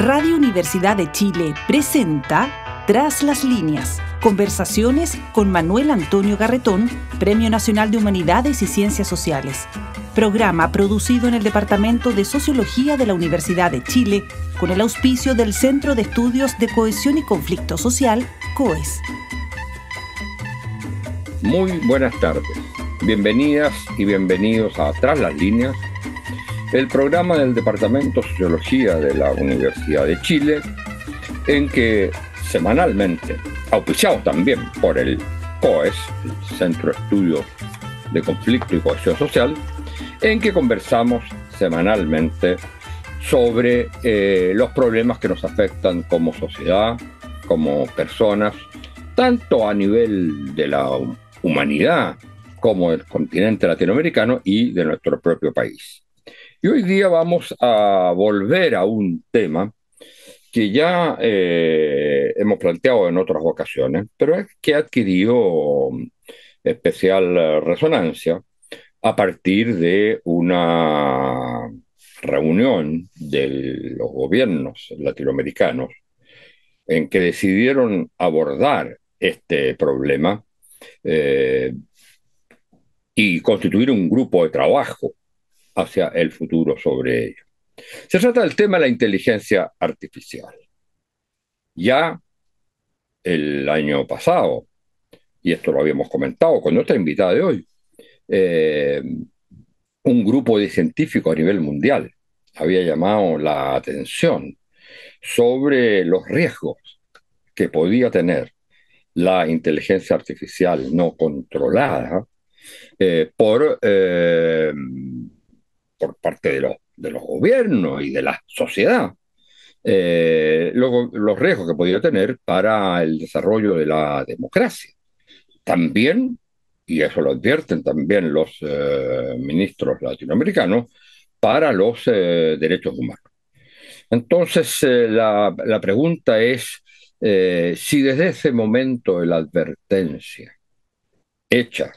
Radio Universidad de Chile presenta Tras las líneas, conversaciones con Manuel Antonio Garretón, Premio Nacional de Humanidades y Ciencias Sociales. Programa producido en el Departamento de Sociología de la Universidad de Chile con el auspicio del Centro de Estudios de Cohesión y Conflicto Social, COES. Muy buenas tardes. Bienvenidas y bienvenidos a Tras las líneas, el programa del Departamento de Sociología de la Universidad de Chile, en que semanalmente, auspiciado también por el COES, el Centro de Estudios de Conflicto y Cohesión Social, en que conversamos semanalmente sobre los problemas que nos afectan como sociedad, como personas, tanto a nivel de la humanidad como del continente latinoamericano y de nuestro propio país. Y hoy día vamos a volver a un tema que ya hemos planteado en otras ocasiones, pero es que ha adquirido especial resonancia a partir de una reunión de los gobiernos latinoamericanos en que decidieron abordar este problema y constituir un grupo de trabajo hacia el futuro sobre ello. Se trata del tema de la inteligencia artificial. Ya el año pasado, y esto lo habíamos comentado con nuestra invitada de hoy, un grupo de científicos a nivel mundial había llamado la atención sobre los riesgos que podía tener la inteligencia artificial no controlada por parte de los gobiernos y de la sociedad, los riesgos que podría tener para el desarrollo de la democracia. También, y eso lo advierten también los ministros latinoamericanos, para los derechos humanos. Entonces, la pregunta es si desde ese momento de la advertencia hecha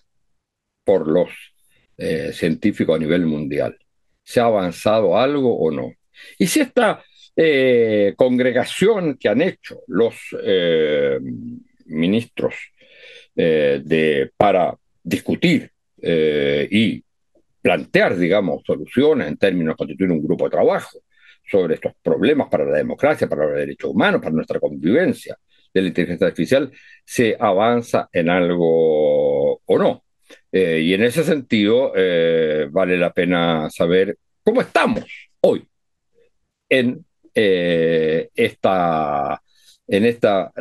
por los científicos a nivel mundial, ¿se ha avanzado algo o no? Y si esta congregación que han hecho los ministros para discutir y plantear, digamos, soluciones en términos de constituir un grupo de trabajo sobre estos problemas para la democracia, para los derechos humanos, para nuestra convivencia de la inteligencia artificial, se avanza en algo o no. Y en ese sentido, vale la pena saber cómo estamos hoy en esta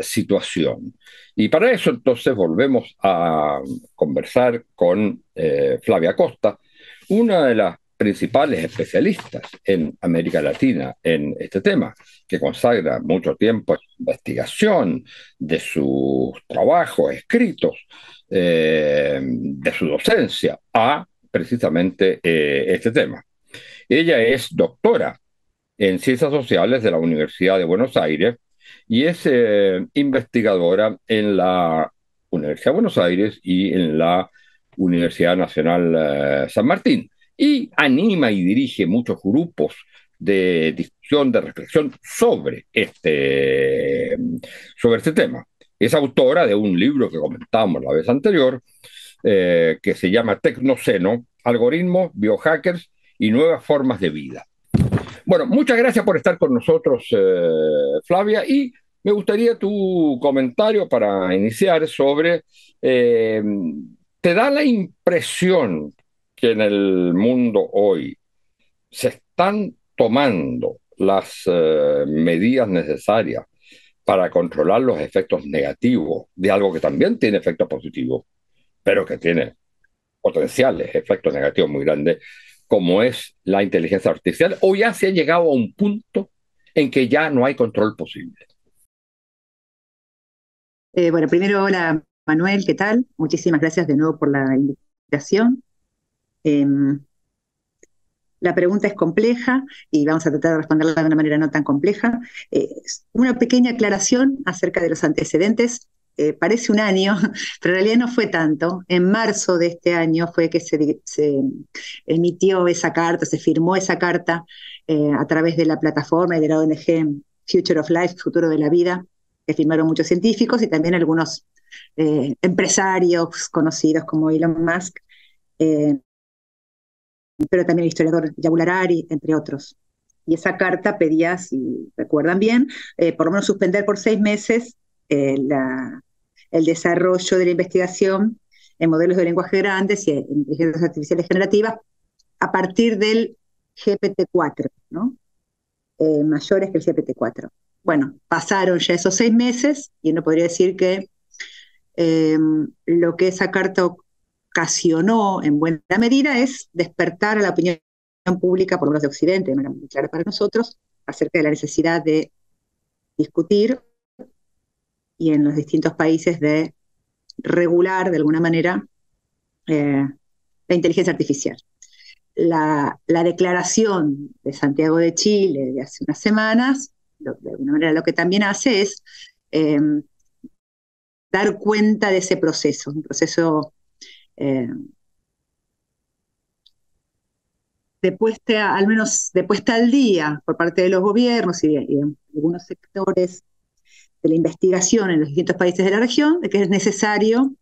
situación. Y para eso entonces volvemos a conversar con Flavia Costa, una de las principales especialistas en América Latina en este tema, que consagra mucho tiempo en investigación de sus trabajos escritos, de su docencia a precisamente este tema. Ella es doctora en Ciencias Sociales de la Universidad de Buenos Aires y es investigadora en la Universidad de Buenos Aires y en la Universidad Nacional San Martín, y anima y dirige muchos grupos de discusión, de reflexión sobre este tema. Es autora de un libro que comentábamos la vez anterior, que se llama Tecnoceno, Algoritmos, Biohackers y Nuevas Formas de Vida. Bueno, muchas gracias por estar con nosotros, Flavia, y me gustaría tu comentario para iniciar sobre, ¿te da la impresión que en el mundo hoy se están tomando las medidas necesarias para controlar los efectos negativos de algo que también tiene efectos positivos, pero que tiene potenciales efectos negativos muy grandes, como es la inteligencia artificial, o ya se ha llegado a un punto en que ya no hay control posible? Bueno, primero, hola Manuel, ¿qué tal? Muchísimas gracias de nuevo por la invitación. La pregunta es compleja y vamos a tratar de responderla de una manera no tan compleja. Una pequeña aclaración acerca de los antecedentes. Parece un año, pero en realidad no fue tanto. En marzo de este año fue que se emitió esa carta, se firmó esa carta a través de la plataforma y de la ONG Future of Life, Futuro de la Vida, que firmaron muchos científicos y también algunos empresarios conocidos como Elon Musk, pero también el historiador Yuval Harari, entre otros. Y esa carta pedía, si recuerdan bien, por lo menos suspender por 6 meses el desarrollo de la investigación en modelos de lenguaje grandes y en inteligencias artificiales generativas a partir del GPT-4, ¿no? Mayores que el GPT-4. Bueno, pasaron ya esos 6 meses y uno podría decir que lo que esa carta ocasionó en buena medida es despertar a la opinión pública, por lo menos de Occidente, de manera muy clara para nosotros, acerca de la necesidad de discutir y en los distintos países de regular de alguna manera la inteligencia artificial. La declaración de Santiago de Chile de hace unas semanas, de alguna manera lo que también hace es dar cuenta de ese proceso, un proceso al menos de puesta al día por parte de los gobiernos y de algunos sectores de la investigación en los distintos países de la región, de que es necesario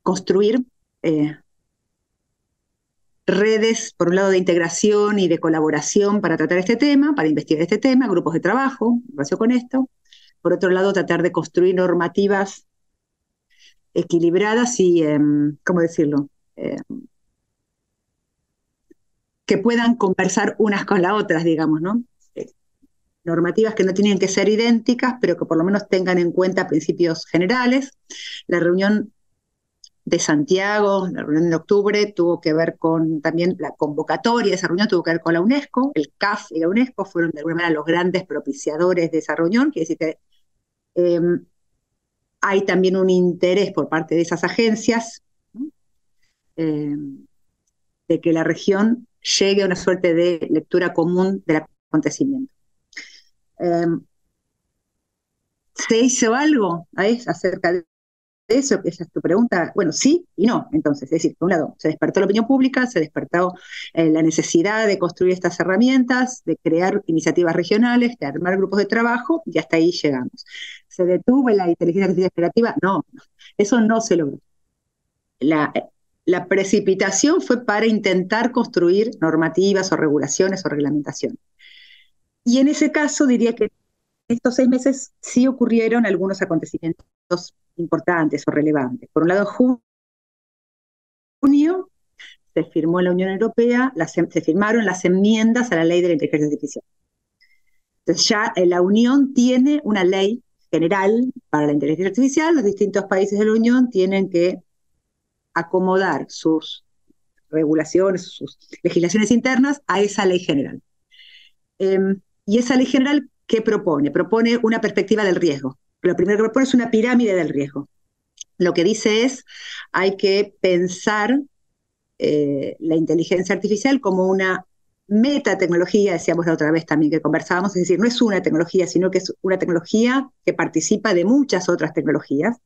construir redes, por un lado, de integración y de colaboración para tratar este tema, para investigar este tema, grupos de trabajo en relación con esto. Por otro lado, tratar de construir normativas equilibradas y, ¿cómo decirlo?, que puedan conversar unas con las otras, digamos, ¿no? Normativas que no tienen que ser idénticas, pero que por lo menos tengan en cuenta principios generales. La reunión de Santiago, la reunión de octubre, tuvo que ver con también la convocatoria de esa reunión, tuvo que ver con la UNESCO, el CAF y la UNESCO fueron de alguna manera los grandes propiciadores de esa reunión, quiere decir que hay también un interés por parte de esas agencias, ¿no? De que la región llegue a una suerte de lectura común del acontecimiento. ¿Se hizo algo acerca de eso? Esa es tu pregunta. Bueno, sí y no, entonces. Es decir, por un lado, se despertó la opinión pública, se despertó la necesidad de construir estas herramientas, de crear iniciativas regionales, de armar grupos de trabajo, y hasta ahí llegamos. ¿Se detuvo la inteligencia artificial generativa? No, eso no se logró. La precipitación fue para intentar construir normativas o regulaciones o reglamentación. Y en ese caso diría que estos 6 meses sí ocurrieron algunos acontecimientos importantes o relevantes. Por un lado, en junio se firmó en la Unión Europea, se firmaron las enmiendas a la ley de la inteligencia artificial. Entonces ya la Unión tiene una ley general para la inteligencia artificial, los distintos países de la Unión tienen que acomodar sus regulaciones, sus legislaciones internas a esa ley general. Y esa ley general, ¿qué propone? Propone una perspectiva del riesgo. Lo primero que propone es una pirámide del riesgo. Lo que dice es, hay que pensar la inteligencia artificial como una metatecnología, decíamos la otra vez también que conversábamos, es decir, no es una tecnología, sino que es una tecnología que participa de muchas otras tecnologías,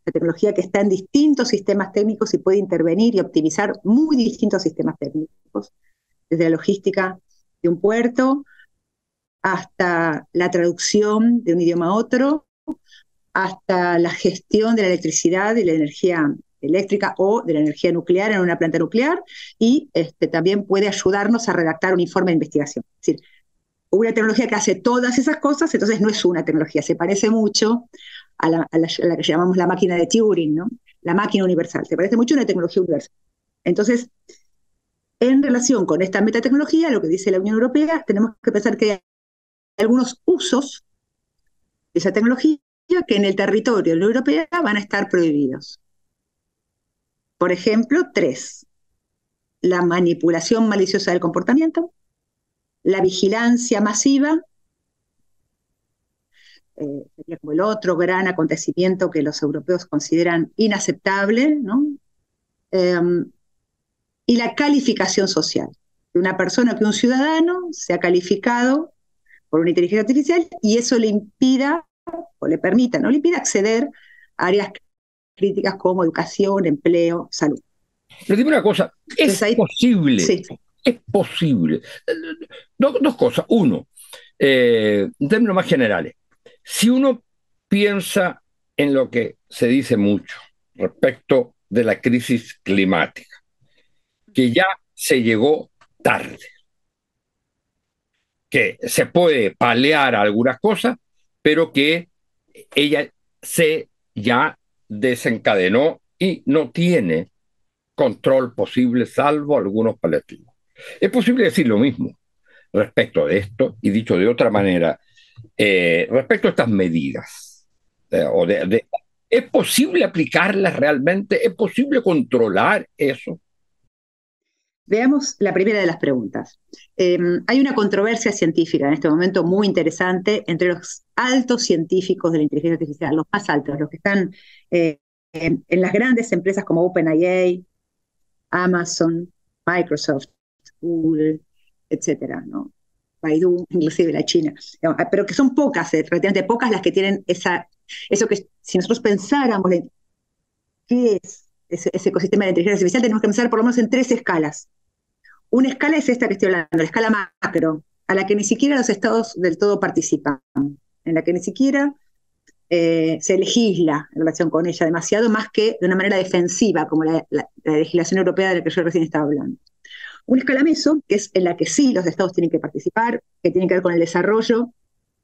una tecnología que está en distintos sistemas técnicos y puede intervenir y optimizar muy distintos sistemas técnicos, desde la logística de un puerto hasta la traducción de un idioma a otro, hasta la gestión de la electricidad y la energía eléctrica o de la energía nuclear en una planta nuclear, y también puede ayudarnos a redactar un informe de investigación. Es decir, una tecnología que hace todas esas cosas, entonces no es una tecnología, se parece mucho a la que llamamos la máquina de Turing, ¿no? La máquina universal, se parece mucho a una tecnología universal. Entonces, en relación con esta metatecnología, lo que dice la Unión Europea, tenemos que pensar que hay algunos usos de esa tecnología que en el territorio de la Unión Europea van a estar prohibidos. Por ejemplo, 3. La manipulación maliciosa del comportamiento, la vigilancia masiva, sería como el otro gran acontecimiento que los europeos consideran inaceptable, ¿no? Y la calificación social. Que una persona, que un ciudadano sea calificado por una inteligencia artificial y eso le impida, o le permita, no le impida acceder a áreas críticas como educación, empleo, salud. Pero dime una cosa, ¿es posible? Sí. Es posible. Dos cosas. Uno, En términos más generales, si uno piensa en lo que se dice mucho respecto de la crisis climática, que ya se llegó tarde, que se puede paliar algunas cosas, pero que ella se ya desencadenó y no tiene control posible salvo algunos paliativos. Es posible decir lo mismo respecto de esto y dicho de otra manera, respecto a estas medidas. ¿Es posible aplicarlas realmente? ¿Es posible controlar eso? Veamos la primera de las preguntas. Hay una controversia científica en este momento muy interesante entre los altos científicos de la inteligencia artificial, los más altos, los que están en las grandes empresas como OpenAI, Amazon, Microsoft, Google, etcétera, ¿no? Baidu, inclusive la China, pero que son pocas, relativamente pocas las que tienen eso que si nosotros pensáramos en qué es ese ecosistema de inteligencia artificial, tenemos que pensar por lo menos en 3 escalas. Una escala es esta que estoy hablando, la escala macro, a la que ni siquiera los estados del todo participan, en la que ni siquiera se legisla en relación con ella demasiado, más que de una manera defensiva, como la legislación europea de la que yo recién estaba hablando. Una escala meso, que es en la que sí los estados tienen que participar, que tiene que ver con el desarrollo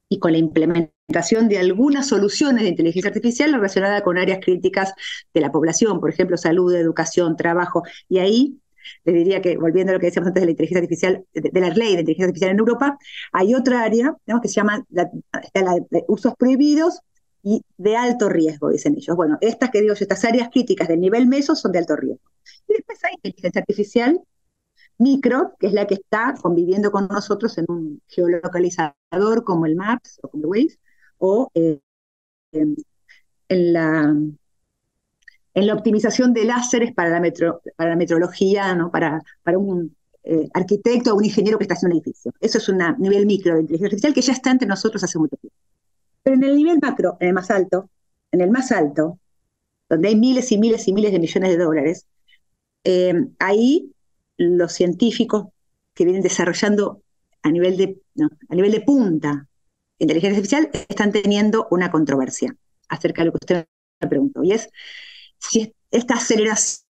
y con la implementación de algunas soluciones de inteligencia artificial relacionadas con áreas críticas de la población, por ejemplo, salud, educación, trabajo, y ahí les diría que, volviendo a lo que decíamos antes de la inteligencia artificial, de la ley de inteligencia artificial en Europa, hay otra área, digamos, que se llama la de usos prohibidos y de alto riesgo, dicen ellos. Bueno, estas áreas críticas del nivel meso son de alto riesgo. Y después hay inteligencia artificial micro, que es la que está conviviendo con nosotros en un geolocalizador como el MAPS o como el Waze, o en la optimización de láseres para la metrología, ¿no? para un arquitecto o un ingeniero que está haciendo un edificio. Eso es un nivel micro de inteligencia artificial que ya está entre nosotros hace mucho tiempo. Pero en el nivel macro, en el más alto, donde hay miles y miles y miles de millones de dólares, ahí los científicos que vienen desarrollando a nivel de punta inteligencia artificial están teniendo una controversia acerca de lo que usted me preguntó, y es si esta aceleración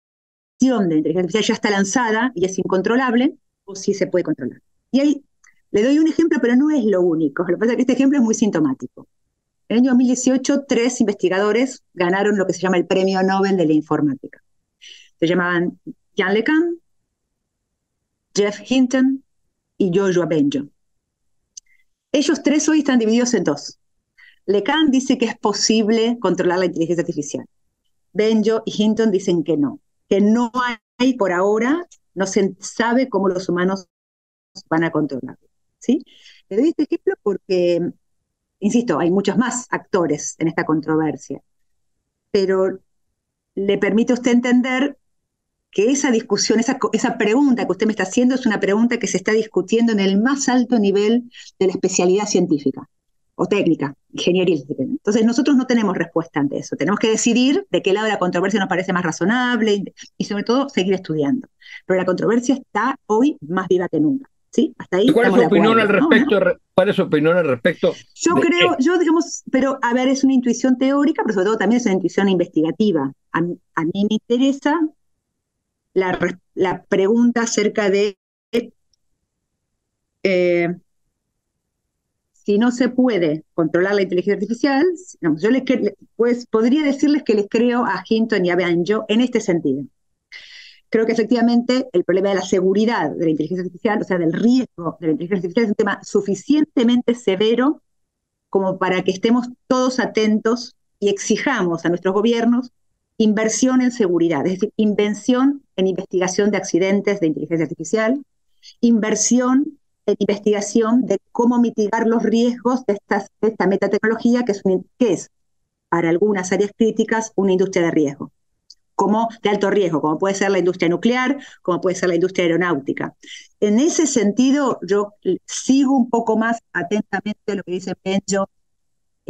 de la inteligencia artificial ya está lanzada y es incontrolable, o si se puede controlar. Y ahí le doy un ejemplo, pero no es lo único. Lo que pasa es que este ejemplo es muy sintomático. En el año 2018, 3 investigadores ganaron lo que se llama el Premio Nobel de la Informática. Se llamaban Yann LeCun, Geoff Hinton y Yoshua Bengio. Ellos 3 hoy están divididos en 2. LeCun dice que es posible controlar la inteligencia artificial. Bengio y Hinton dicen que no hay por ahora, no se sabe cómo los humanos van a controlarlo, ¿sí? Le doy este ejemplo porque, insisto, hay muchos más actores en esta controversia, pero le permite a usted entender que esa discusión, esa pregunta que usted me está haciendo es una pregunta que se está discutiendo en el más alto nivel de la especialidad científica o técnica, ingenieril. Entonces nosotros no tenemos respuesta ante eso. Tenemos que decidir de qué lado de la controversia nos parece más razonable y sobre todo seguir estudiando. Pero la controversia está hoy más viva que nunca. ¿Sí? Hasta ahí ¿Cuál es su opinión al respecto? ¿No? ¿Cuál es su opinión al respecto? Yo digamos, pero a ver, es una intuición teórica, pero sobre todo también es una intuición investigativa. A mí me interesa la pregunta acerca de si no se puede controlar la inteligencia artificial, yo podría decirles que les creo a Hinton y a Bengio en este sentido. Creo que efectivamente el problema de la seguridad de la inteligencia artificial, o sea, del riesgo de la inteligencia artificial, es un tema suficientemente severo como para que estemos todos atentos y exijamos a nuestros gobiernos inversión en seguridad, es decir, inversión en investigación de accidentes de inteligencia artificial, inversión en investigación de cómo mitigar los riesgos de esta metatecnología que es para algunas áreas críticas una industria de riesgo, como de alto riesgo, como puede ser la industria nuclear, como puede ser la industria aeronáutica. En ese sentido, yo sigo un poco más atentamente lo que dice Bengio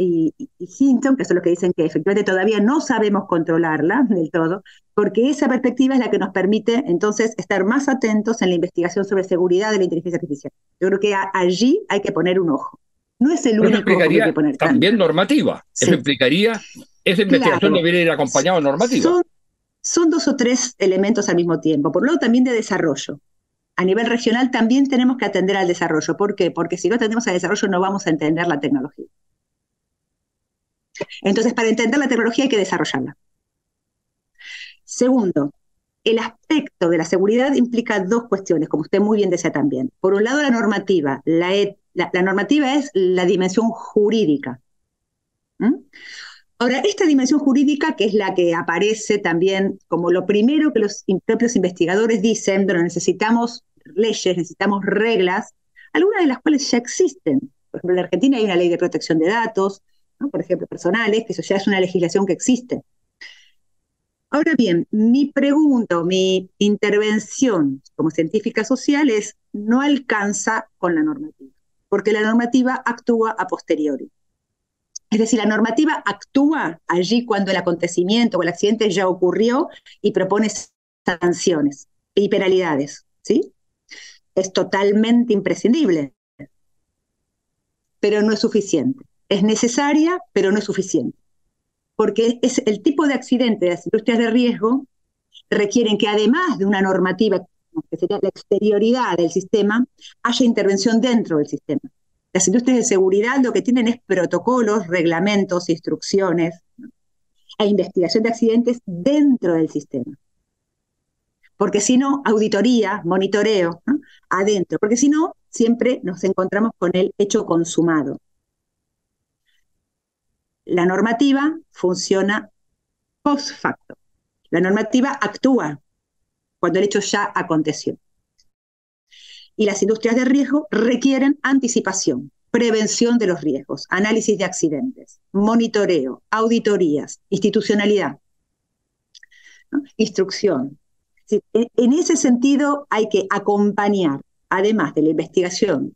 y Hinton, que son los que dicen que efectivamente todavía no sabemos controlarla del todo, porque esa perspectiva es la que nos permite entonces estar más atentos en la investigación sobre seguridad de la inteligencia artificial. Yo creo que allí hay que poner un ojo. No es el único ojo que hay que poner. También normativa. Sí. Eso implicaría, esa investigación debería ir acompañada de normativa. Son 2 o 3 elementos al mismo tiempo. Por un lado, también de desarrollo. A nivel regional también tenemos que atender al desarrollo. ¿Por qué? Porque si no atendemos al desarrollo no vamos a entender la tecnología. Entonces, para entender la tecnología hay que desarrollarla. Segundo, el aspecto de la seguridad implica 2 cuestiones, como usted muy bien decía también. Por un lado, la normativa. La normativa es la dimensión jurídica. Ahora, esta dimensión jurídica, que es la que aparece también como lo primero que los propios investigadores dicen, pero necesitamos leyes, necesitamos reglas, algunas de las cuales ya existen. Por ejemplo, en la Argentina hay una ley de protección de datos, ¿no? Por ejemplo, personales, que eso ya es una legislación que existe. Ahora bien, mi pregunta, mi intervención como científica social no alcanza con la normativa, porque la normativa actúa a posteriori. Es decir, la normativa actúa allí cuando el acontecimiento o el accidente ya ocurrió y propone sanciones y penalidades, ¿sí? Es totalmente imprescindible, pero no es suficiente. Es necesaria, pero no es suficiente. Porque es el tipo de accidente de las industrias de riesgo requieren que además de una normativa, que sería la exterioridad del sistema, haya intervención dentro del sistema. Las industrias de seguridad lo que tienen es protocolos, reglamentos, instrucciones, ¿no? E investigación de accidentes dentro del sistema. Porque si no, auditoría, monitoreo, ¿no? Adentro. Porque si no, siempre nos encontramos con el hecho consumado. La normativa funciona post facto. La normativa actúa cuando el hecho ya aconteció. Y las industrias de riesgo requieren anticipación, prevención de los riesgos, análisis de accidentes, monitoreo, auditorías, institucionalidad, ¿no? Instrucción. En ese sentido hay que acompañar, además de la investigación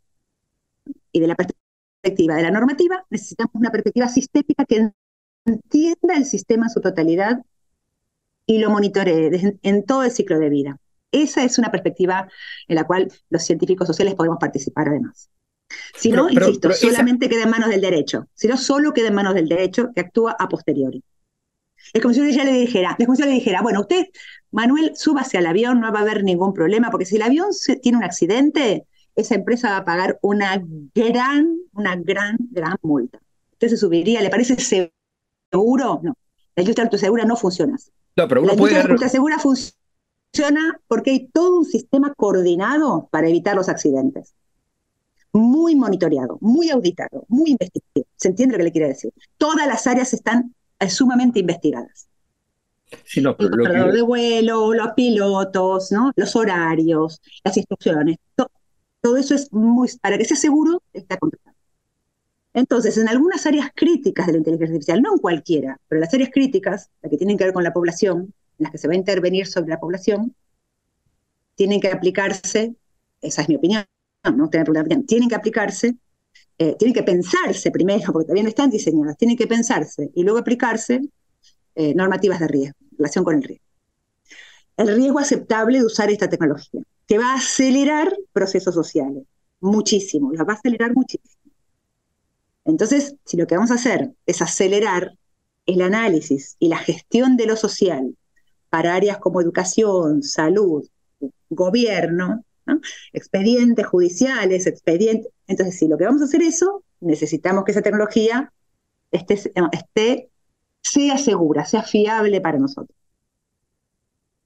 y de la perspectiva de la normativa, necesitamos una perspectiva sistémica que entienda el sistema en su totalidad y lo monitoree en todo el ciclo de vida. Esa es una perspectiva en la cual los científicos sociales podemos participar además. Si no, insisto, solamente queda en manos del derecho. Si no, solo queda en manos del derecho que actúa a posteriori. Es como si yo le dijera, bueno, usted, Manuel, súbase al avión, no va a haber ningún problema, porque si el avión tiene un accidente, esa empresa va a pagar una gran multa. Usted se subiría, ¿le parece seguro? No. La industria autosegura no funciona así. No, pero la industria autosegura funciona porque hay todo un sistema coordinado para evitar los accidentes. Muy monitoreado, muy auditado, muy investigado. ¿Se entiende lo que le quiero decir? Todas las áreas están sumamente investigadas. Sí, no, pero el controlador de vuelo, los pilotos, ¿no? Los horarios, las instrucciones. Todo eso es para que sea seguro, está controlado. Entonces, en algunas áreas críticas de la inteligencia artificial, no en cualquiera, pero las áreas críticas, las que tienen que ver con la población, en las que se va a intervenir sobre la población, tienen que aplicarse, esa es mi opinión, no tienen que aplicarse, tienen que pensarse primero, porque todavía no están diseñadas, tienen que pensarse y luego aplicarse normativas de riesgo, en relación con el riesgo. El riesgo aceptable de usar esta tecnología, que va a acelerar procesos sociales, muchísimo, los va a acelerar muchísimo. Entonces, si lo que vamos a hacer es acelerar el análisis y la gestión de lo social para áreas como educación, salud, gobierno, ¿no? Expedientes judiciales, entonces si lo que vamos a hacer eso, necesitamos que esa tecnología sea segura, sea fiable para nosotros.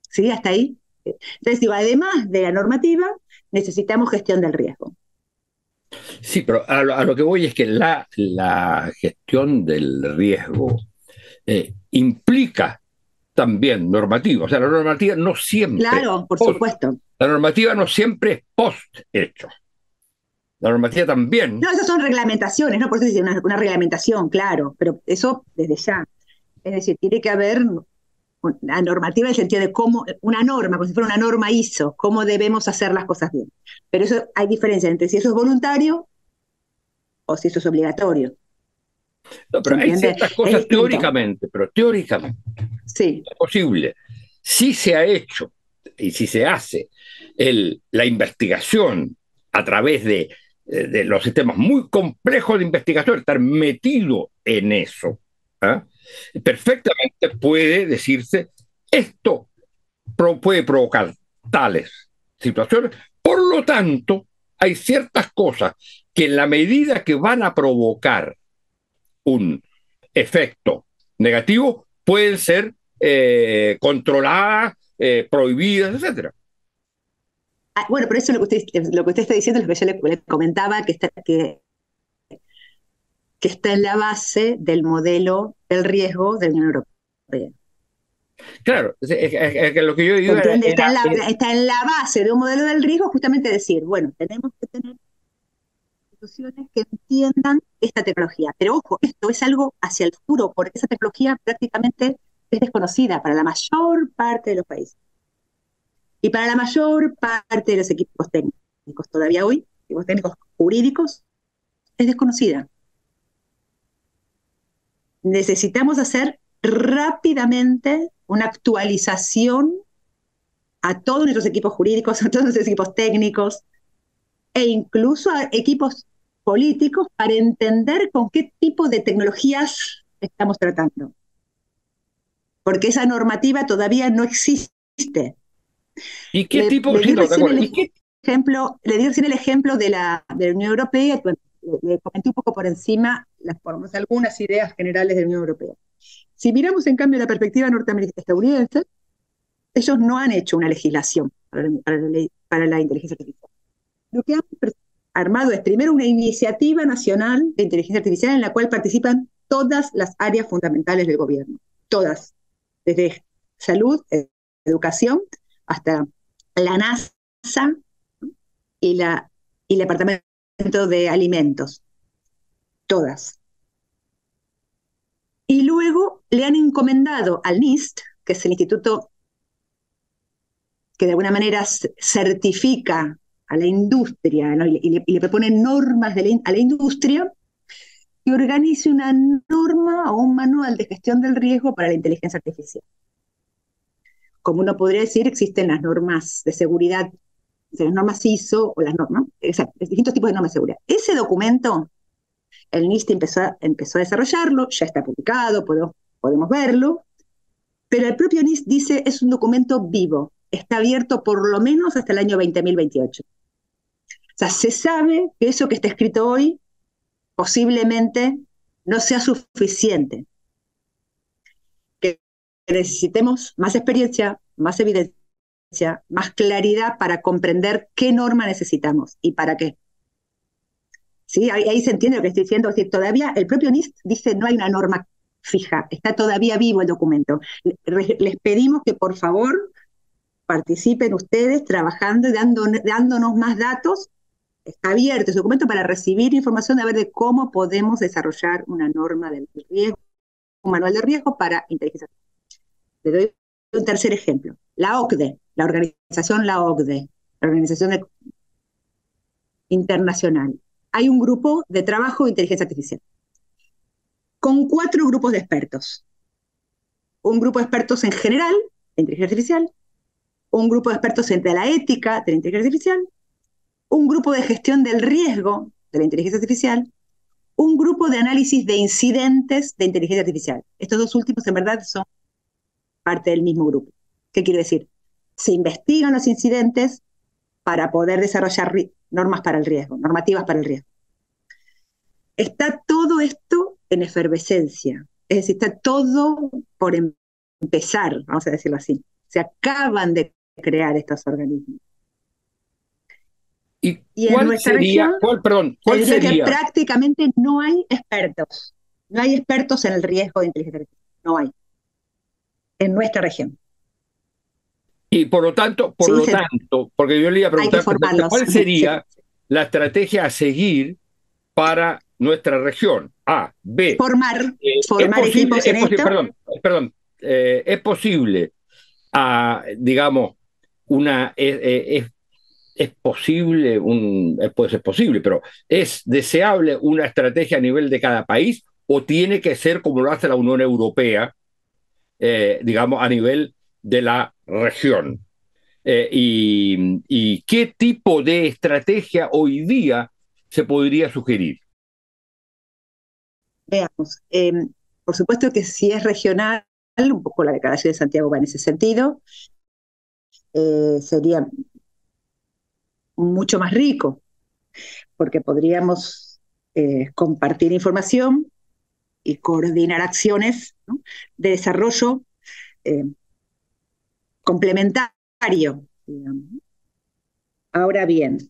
¿Sí? ¿Hasta ahí? Entonces digo, además de la normativa, necesitamos gestión del riesgo. Sí, pero a lo que voy es que la gestión del riesgo implica también normativa. O sea, la normativa no siempre... Claro, por supuesto. La normativa no siempre es post-hecho. La normativa también... No, esas son reglamentaciones, ¿no? Por eso dice una reglamentación, claro, pero eso desde ya. Es decir, tiene que haber una normativa en el sentido de cómo, una norma, como si fuera una norma ISO, cómo debemos hacer las cosas bien. Pero eso hay diferencia entre si eso es voluntario o si eso es obligatorio. No, ¿Se pero hay entiende? ciertas Es cosas distinto. teóricamente, pero teóricamente Sí. es posible. Si se ha hecho y si se hace la investigación a través de los sistemas muy complejos de investigación, estar metido en eso, ¿eh? Perfectamente puede decirse esto puede provocar tales situaciones. Por lo tanto, hay ciertas cosas que en la medida que van a provocar un efecto negativo pueden ser controladas, prohibidas, etcétera. Bueno, pero eso es lo que usted está diciendo, es lo que yo le comentaba, que está en la base del modelo del riesgo de la Unión Europea. Claro, es que lo que yo ¿Se digo entiende? Está en la base de un modelo del riesgo justamente decir, bueno, tenemos que tener instituciones que entiendan esta tecnología. Pero ojo, esto es algo hacia el futuro, porque esa tecnología prácticamente es desconocida para la mayor parte de los países. Y para la mayor parte de los equipos técnicos, todavía hoy, equipos técnicos jurídicos, es desconocida. Necesitamos hacer rápidamente una actualización a todos nuestros equipos jurídicos, a todos nuestros equipos técnicos e incluso a equipos políticos para entender con qué tipo de tecnologías estamos tratando. Porque esa normativa todavía no existe. ¿Y qué tipo? Le Sí, di no, de recién acuerdo. el ejemplo de la Unión Europea. Le comenté un poco por encima algunas ideas generales de la Unión Europea. Si miramos en cambio la perspectiva estadounidense, ellos no han hecho una legislación para la inteligencia artificial. Lo que han armado es primero una iniciativa nacional de inteligencia artificial en la cual participan todas las áreas fundamentales del gobierno, todas, desde salud, educación, hasta la NASA y el Departamento de Alimentos, todas. Y luego le han encomendado al NIST, que es el instituto que de alguna manera certifica a la industria, ¿no? y le propone normas a la industria, que organice una norma o un manual de gestión del riesgo para la inteligencia artificial. Como uno podría decir, existen las normas de seguridad, las normas ISO o las normas, distintos tipos de normas de seguridad. Ese documento, el NIST empezó a desarrollarlo, ya está publicado, podemos verlo, pero el propio NIST dice es un documento vivo, está abierto por lo menos hasta el año 2028. O sea, se sabe que eso que está escrito hoy posiblemente no sea suficiente, que necesitemos más experiencia, más evidencia, más claridad para comprender qué norma necesitamos y para qué. ¿Sí? Ahí se entiende lo que estoy diciendo. Es decir, todavía el propio NIST dice no hay una norma fija, está todavía vivo el documento. Les pedimos que por favor participen ustedes trabajando y dándonos más datos. Está abierto ese documento para recibir información de cómo podemos desarrollar una norma del riesgo, un manual de riesgo para inteligencia artificial. Le doy un tercer ejemplo. La OCDE, la Organización Internacional. Hay un grupo de trabajo de inteligencia artificial con 4 grupos de expertos. Un grupo de expertos en general de inteligencia artificial, un grupo de expertos en la ética de la inteligencia artificial, un grupo de gestión del riesgo de la inteligencia artificial, un grupo de análisis de incidentes de inteligencia artificial. Estos dos últimos en verdad son parte del mismo grupo. ¿Qué quiero decir? Se investigan los incidentes para poder desarrollar normas para el riesgo, normativas para el riesgo. Está todo esto en efervescencia, es decir, está todo por empezar, vamos a decirlo así. Se acaban de crear estos organismos. ¿Y en nuestra región, cuál sería? Que prácticamente no hay expertos. No hay expertos en el riesgo de inteligencia artificial. No hay. En nuestra región. Y por lo tanto, porque yo le iba a preguntar, ¿cuál sería la estrategia a seguir para nuestra región? A, B. Formar equipos en esto. Perdón. ¿Es posible, digamos, es posible, puede ser posible, pero ¿es deseable una estrategia a nivel de cada país o tiene que ser como lo hace la Unión Europea, digamos, a nivel de la región? Y qué tipo de estrategia hoy día se podría sugerir. Veamos, por supuesto que si es regional, un poco la Declaración de Santiago va en ese sentido, sería mucho más rico, porque podríamos compartir información y coordinar acciones, ¿no?, de desarrollo eh, complementario, digamos. Ahora bien,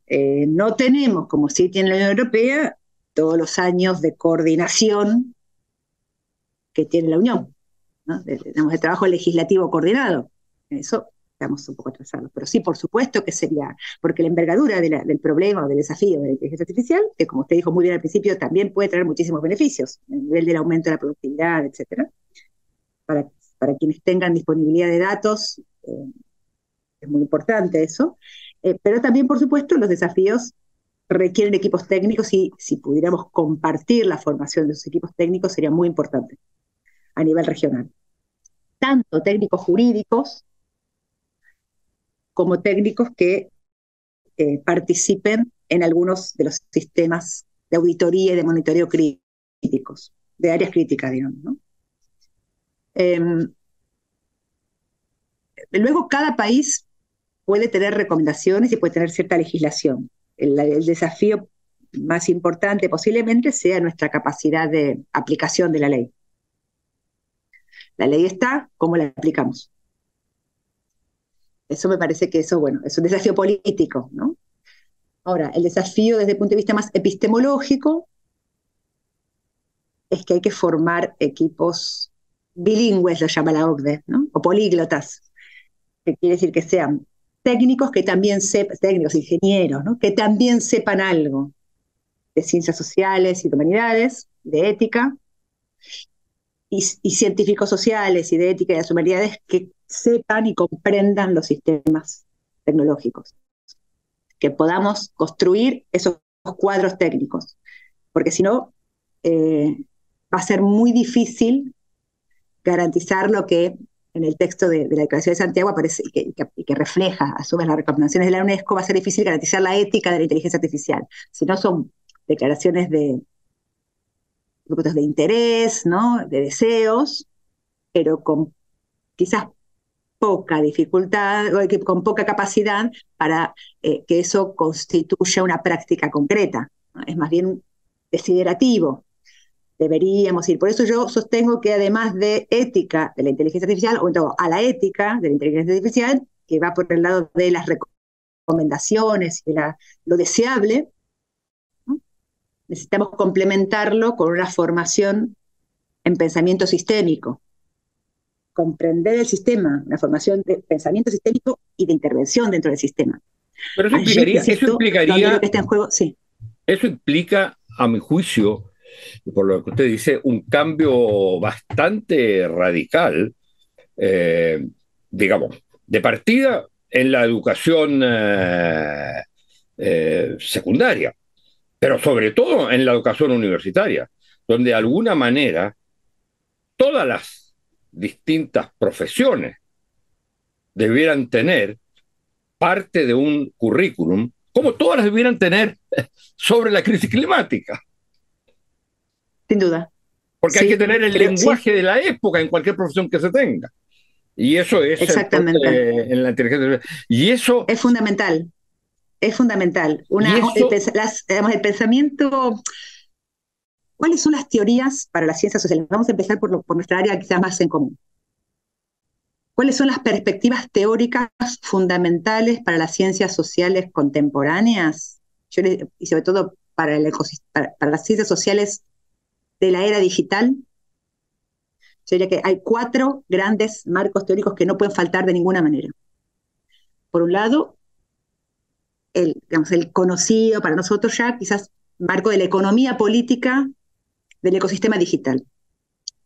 no tenemos, como sí tiene la Unión Europea, todos los años de coordinación que tiene la Unión, ¿no? De trabajo legislativo coordinado. En eso estamos un poco atrasados. Pero sí, por supuesto que sería, porque la envergadura del problema o del desafío de la inteligencia artificial, que como usted dijo muy bien al principio, también puede traer muchísimos beneficios, a nivel del aumento de la productividad, etcétera. Para quienes tengan disponibilidad de datos, es muy importante eso. Pero también, por supuesto, los desafíos requieren equipos técnicos y si pudiéramos compartir la formación de esos equipos técnicos sería muy importante a nivel regional. Tanto técnicos jurídicos como técnicos que participen en algunos de los sistemas de auditoría y de monitoreo críticos, de áreas críticas, digamos, ¿no? Luego, cada país puede tener recomendaciones y puede tener cierta legislación. El desafío más importante posiblemente sea nuestra capacidad de aplicación de la ley. La ley está, ¿cómo la aplicamos? Eso me parece que eso, bueno, es un desafío político, ¿no? Ahora, el desafío desde el punto de vista más epistemológico es que hay que formar equipos bilingües, lo llama la OCDE, ¿no? O políglotas, que quiere decir que sean técnicos que también sepan, técnicos, ingenieros, ¿no?, que también sepan algo de ciencias sociales y de humanidades, de ética, y científicos sociales y de ética y de las humanidades que sepan y comprendan los sistemas tecnológicos, que podamos construir esos cuadros técnicos, porque si no, va a ser muy difícil garantizar lo que en el texto de la Declaración de Santiago aparece y que refleja, a su vez, las recomendaciones de la UNESCO. Va a ser difícil garantizar la ética de la inteligencia artificial. Si no, son declaraciones de grupos de interés, ¿no?, de deseos, pero con quizás poca dificultad, con poca capacidad para que eso constituya una práctica concreta, ¿no? Es más bien desiderativo. Deberíamos ir. Por eso yo sostengo que además de ética de la inteligencia artificial, o entonces a la ética de la inteligencia artificial, que va por el lado de las recomendaciones y lo deseable, ¿no?, necesitamos complementarlo con una formación en pensamiento sistémico. Comprender el sistema, una formación de pensamiento sistémico y de intervención dentro del sistema. Pero eso implicaría, lo que está en juego, sí. Eso implica, a mi juicio, por lo que usted dice, un cambio bastante radical, digamos, de partida en la educación secundaria, pero sobre todo en la educación universitaria, donde de alguna manera todas las distintas profesiones debieran tener parte de un currículum, como todas las debieran tener sobre la crisis climática. Sin duda. Porque sí, hay que tener el lenguaje de la época en cualquier profesión que se tenga. Y eso es exactamente en la inteligencia. Y eso es fundamental. Es fundamental. El pensamiento. ¿Cuáles son las teorías para las ciencias sociales? Vamos a empezar por nuestra área quizás más en común. ¿Cuáles son las perspectivas teóricas fundamentales para las ciencias sociales contemporáneas? Y sobre todo para las ciencias sociales de la era digital. Yo diría que hay 4 grandes marcos teóricos que no pueden faltar de ninguna manera. Por un lado, el conocido para nosotros ya, quizás, marco de la economía política del ecosistema digital.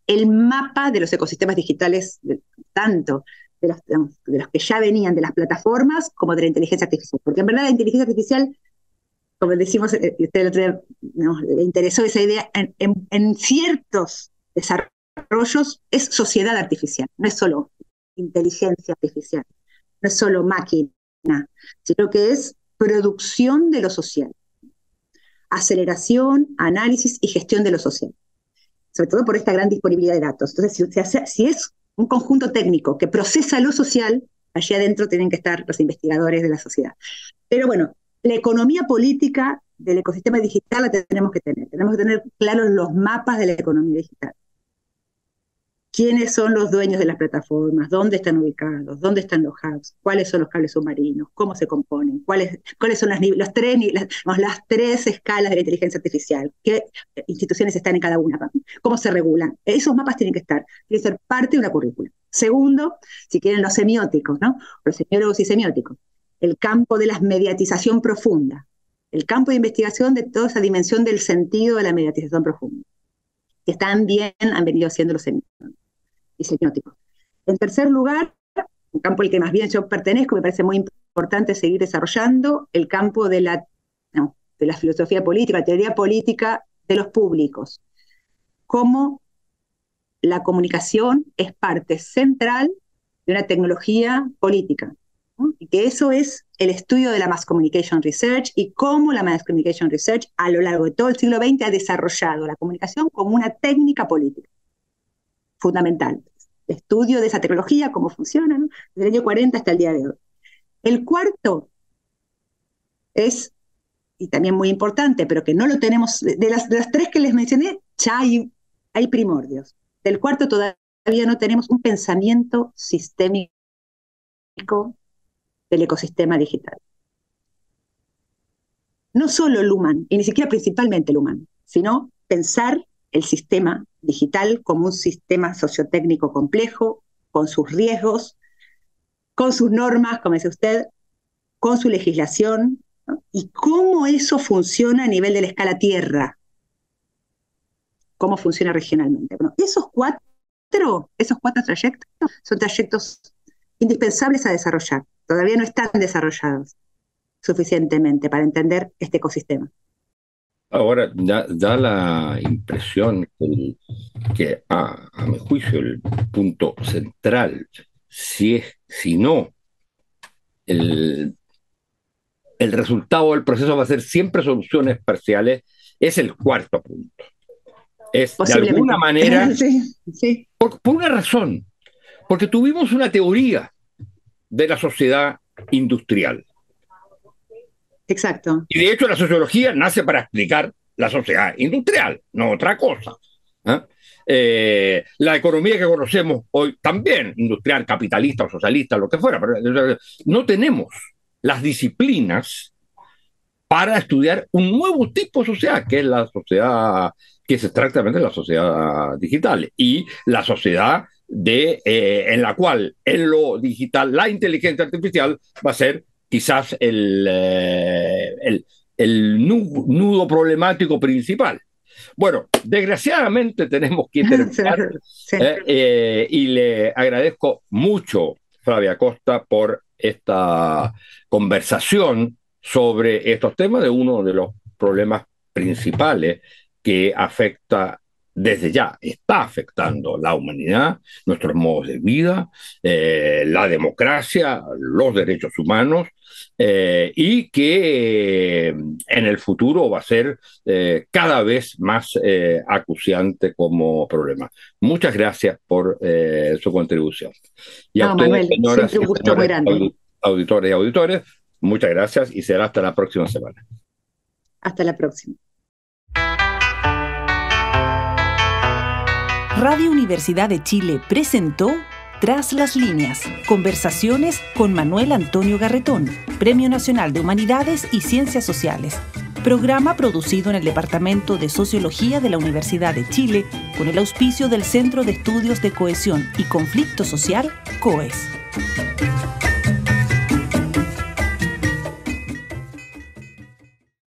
El mapa de los ecosistemas digitales, tanto de los que ya venían de las plataformas como de la inteligencia artificial. Porque en verdad la inteligencia artificial como decimos, usted el otro día, le interesó esa idea, en ciertos desarrollos es sociedad artificial, no es solo inteligencia artificial, no es solo máquina, sino que es producción de lo social, aceleración, análisis y gestión de lo social, sobre todo por esta gran disponibilidad de datos. Entonces, si es un conjunto técnico que procesa lo social, allí adentro tienen que estar los investigadores de la sociedad. Pero bueno, la economía política del ecosistema digital la tenemos que tener claros los mapas de la economía digital. ¿Quiénes son los dueños de las plataformas? ¿Dónde están ubicados? ¿Dónde están los hubs? ¿Cuáles son los cables submarinos? ¿Cómo se componen? ¿Cuáles son las tres escalas de la inteligencia artificial? ¿Qué instituciones están en cada una? ¿Cómo se regulan? Esos mapas tienen que ser parte de una currícula. Segundo, si quieren los semióticos, ¿no? Los semiólogos y semióticos. El campo de la mediatización profunda. El campo de investigación de toda esa dimensión del sentido de la mediatización profunda. Que también han venido haciendo los semióticos y semióticos. En tercer lugar, un campo al que más bien yo pertenezco, me parece muy importante seguir desarrollando, el campo de la filosofía política, la teoría política de los públicos. Cómo la comunicación es parte central de una tecnología política, ¿no? Y que eso es el estudio de la Mass Communication Research y cómo la Mass Communication Research a lo largo de todo el siglo XX ha desarrollado la comunicación como una técnica política fundamental. Estudio de esa tecnología, cómo funciona, ¿no? Desde el año 40 hasta el día de hoy. El cuarto es, y también muy importante, pero que no lo tenemos, de las tres que les mencioné, ya hay primordios. Del cuarto todavía no tenemos un pensamiento sistémico del ecosistema digital. No solo el Luhmann, y ni siquiera principalmente el Luhmann, sino pensar el sistema digital como un sistema sociotécnico complejo, con sus riesgos, con sus normas, como dice usted, con su legislación, ¿no? Y cómo eso funciona a nivel de la escala tierra, cómo funciona regionalmente. Bueno, esos cuatro trayectos son trayectos indispensables a desarrollar. Todavía no están desarrollados suficientemente para entender este ecosistema. Ahora, da la impresión que a mi juicio, el punto central, si no, el resultado del proceso va a ser siempre soluciones parciales, es el cuarto punto. Es, de alguna manera, sí. Por una razón, porque tuvimos una teoría de la sociedad industrial. Exacto. Y de hecho la sociología nace para explicar la sociedad industrial, no otra cosa. La economía que conocemos hoy también, industrial, capitalista o socialista, lo que fuera, pero no tenemos las disciplinas para estudiar un nuevo tipo de sociedad, que es la sociedad, que es exactamente la sociedad digital, y la sociedad en la cual en lo digital la inteligencia artificial va a ser quizás el nudo problemático principal. Bueno, desgraciadamente tenemos que terminar, sí. Y le agradezco mucho, Flavia Costa, por esta conversación sobre estos temas de uno de los problemas principales que está afectando la humanidad, nuestros modos de vida, la democracia, los derechos humanos, y que en el futuro va a ser cada vez más acuciante como problema. Muchas gracias por su contribución. Y a ustedes, Manuel, señoras siempre un gusto muy grande. Auditores y auditores, muchas gracias y será hasta la próxima semana. Hasta la próxima. Radio Universidad de Chile presentó Tras las líneas, conversaciones con Manuel Antonio Garretón, Premio Nacional de Humanidades y Ciencias Sociales. Programa producido en el Departamento de Sociología de la Universidad de Chile con el auspicio del Centro de Estudios de Cohesión y Conflicto Social, COES.